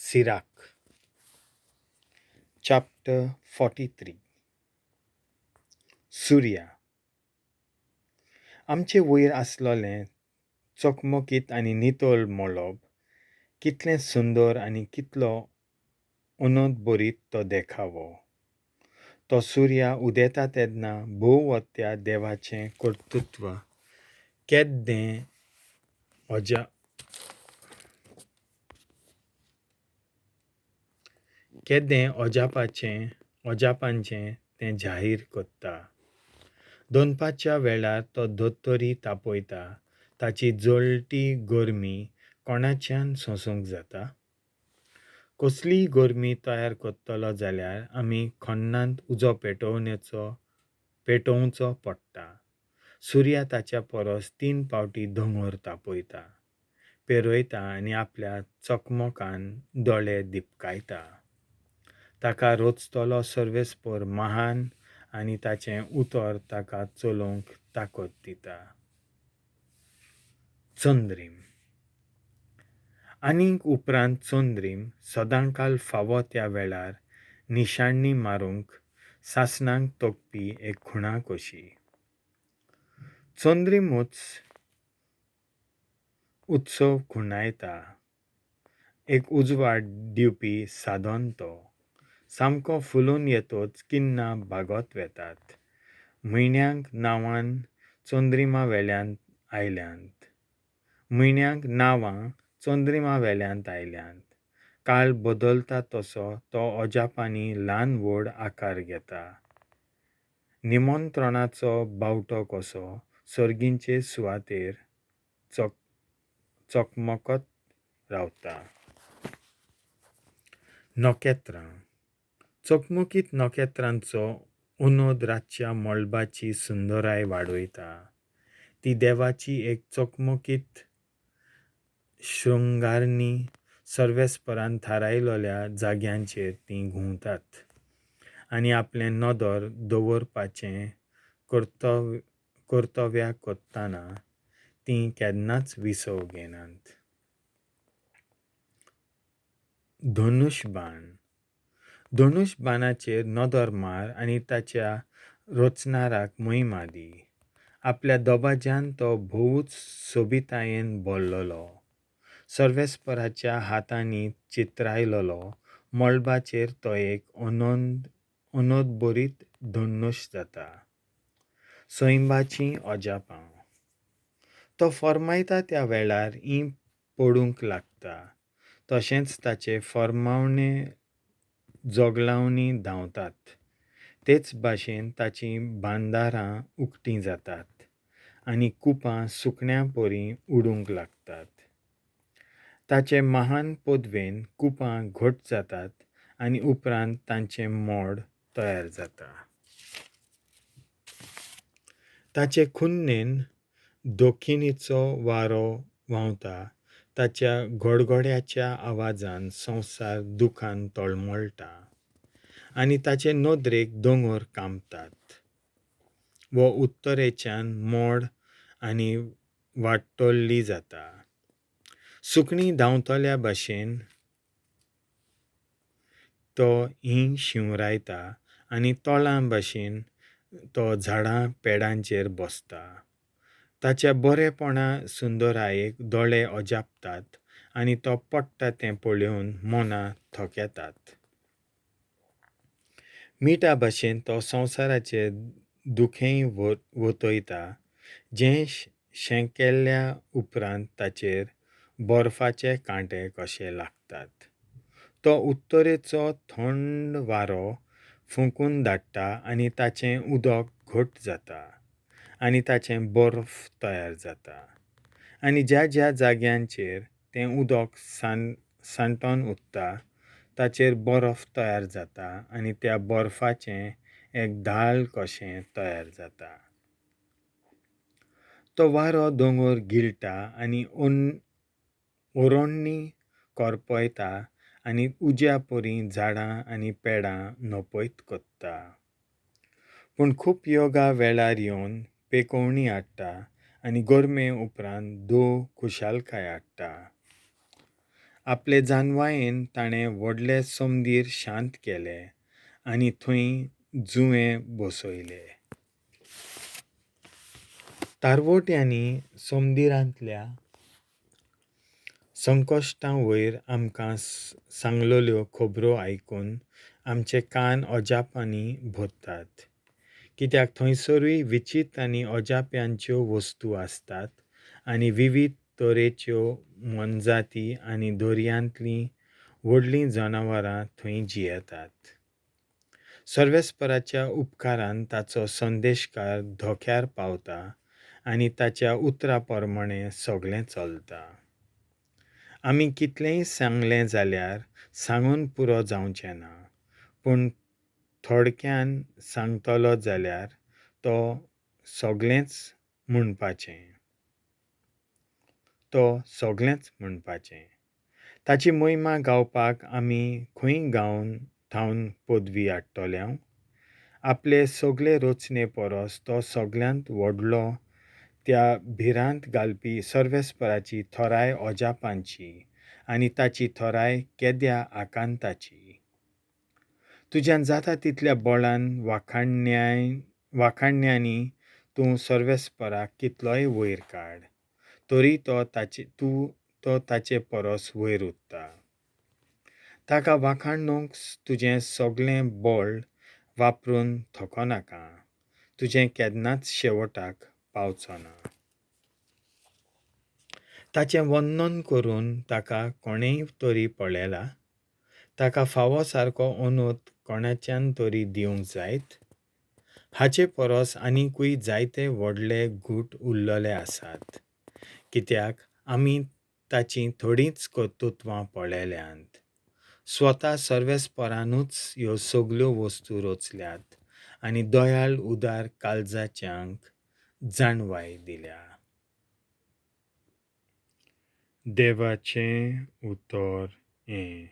Sirach, Chapter 43. Surya. आमचे वयर आसलोलें चकमकीत आनी नितोल मोळोब कितलें सुंदर आनी कितलो उनोद तो देखावो. तो सुर्या उदेता तेन्ना भोवत्या देवाचें कर्तृत्व केद्दें अजापांचें तें जाहीर कोत्ता. दोनपाच्या वेळार तो दोतोरी तापयता. ताची जळटी गरमी कोणाच्यान सोंसूंक जाता? कसलीय गरमी तयार कोत्तलो जाल्यार आमी खन्नांत उजो पेटोवचो पडटा. सुर्या ताच्या परस 3 फावटी दोंगर तापयता, पेरयता आनी आपल्या चकमकान दोळे दिपकायता. ताका रोचतलो सर्वेस्पर महान आनी ताचें उतर ताका चलोवंक ताकत दिता. चंद्रीम. आनीक उपरांत चंद्रीम सदांकाल फावो त्या वेळार निशाणी मारूंक सासणांक तोखपी एक खुणा कशी. चंद्रीमूच उत्सव खुणायता. एक उजवाड दिवपी साधन तो. सामको फुलून येतोच किन्ना भागत वेतात. म्हयन्यांक नांवां चंद्रिमा वेल्यांत आयल्यांत. काळ बदलता तसो तो अजापांनी ल्हान व्हड आकार घेता. निमंत्रणाचो बावटो कसो सर्गींचे सुवातेर चकमकत रावता. नखेत्रां. चकमकीत नखेत्रांचो उनोद रातच्या मळबाची सुंदराय वाडयता. ती देवाची एक चकमकीत शृंगारणी सर्वेस्परान थारायलोल्या जाग्यांचेर तीं घुंवतात आनी आपलें नदर दवरपाचें कर्तव्या कोत्ताना तीं केन्नाच विसव घेनात. धनुश्बाण. धनुश्बाणाचेर नदर मार आनी ताच्या रचणाराक महिमा दी. आपल्या दोबाज्यान तो भोवूच सोबितायेन भरलोलो, सर्वेस्पराच्या हातांनी चित्रायलोलो. मळबाचेर तो एक उनोदबरीत धनुश जाता. सैंबाचीं अजापां. तो फर्मायता त्या वेळार पडूंक लागता. तशेंच ताचे फर्मावणे जोगलावनी धांवतात. तेच भाशेन ताचीं बांदारां उक्तीं जातात आनी कुपां सुकण्यां परी उडूंक लागतात. ताचे महान पदवेन कुपां घट जातात आनी उपरांत तांचें मोड तयार जाता. ताचे खुन्नेन दोखिनीचो वारो व्हांवता. ताच्या गडगड्याच्या आवाजान संवसार दुखान तळमळटा आनी ताचे नदरेक दोंगर कांपतात. वो उत्तरेच्यान मोड आनी वाडटोल्ली जाता. सुकणीं धांवतल्या भाशेन तो शिंवरायता आनी तोळां भाशेन तो झाडां पेडांचेर बसता. ताच्या बरेपणा सुंदरायेक दोळे अजापतात आनी तो पडटा तें पळोवन मनां थोकेतात. मिठा भाशेन तो संवसाराचेर दुखेंय वतयता, जें शेंकेल्ल्या उपरांत ताचेर बर्फाचे कांटे कशे लागतात. तो उत्तरेचो थंड वारो फुंकून धाडटा आनी ताचें उदक घट जाता आनी ताचें बर्फ तयार जाता. आनी ज्या ज्या जाग्यांचेर तें उदक सांठोन उरता ताचेर बर्फ तयार जाता आनी त्या बर्फाचें एक धाल कशें तयार जाता. तो वारो दोंगर गिळटा आनी ओरोण्णी करपयता आनी उज्या परी झाडां आनी पेडां नपयत कोत्ता. पूण खूब योगा वेळार येवन पेकोवणी हाडटा आनी गरमे उपरांत खुशालकाय हाडटा. आपले जानवायेन ताणें व्हडले समंदीर शांत केले आनी थंय जुंवे बसयले. तारवोट्यांनी समंदिरांतल्या संकश्टां वयर आमकां सांगलोल्यो खबरो आयकून आमचे कान अजापांनी भरतात. कित्याक थंयसरूय विचित्र आनी अजाप्यांच्यो वस्तू आसतात आनी विविध तरेच्यो मनजाती आनी दर्यांतलीं व्हडलीं जनावरां थंय जियेतात. सर्वेस्पराच्या उपकारान ताचो संदेशकार धोक्यार पावता आनी ताच्या उतरां प्रमाणें सगळें चलता. आमी कितलेंय सांगलें जाल्यार सांगून पुरो जावचें ना, पूण थोडक्यान सांगतलो जाल्यार तो सगळेंच म्हणपाचें. ताची मोहिमा गावपाक आमी खंय गांवन थावन पदवी हाडटल्यांव. आपले सगळे रचने परस तो सगळ्यांत व्हडलो त्या भिरांत घालपी सर्वेस्पराची थोराय अजापांची आनी ताची थोराय केद्या आकांताची. तुज्यान जाता तितल्या बळान वाखाणण्यांनी तूं सर्वेस्पराक कितलोय वयर काड, तरी तो ताचे परस वयर उरता. ताका वाखाणूंक तुजें सगळें बळ वापरून थको नाका. तुजें केन्नाच शेवटाक पावचो ना. ताचें वर्णन करून ताका कोणेय तरी पळयला? ताका फावो सारको अंदूक कोणाच्यान तरी दिवंक जायत? हाचे परस आनिकूय जायते व्हडले गूट उरलेले आसात, कित्याक आमी ताचीं थोडींच कर्तुत्वां पळयल्यांत. स्वता सर्वेस्परानूच ह्यो सगळ्यो वस्तू रचल्यात आनी दयाळ उदार काळजाच्यांक जाणवाय दिल्या. देवाचें उतर हें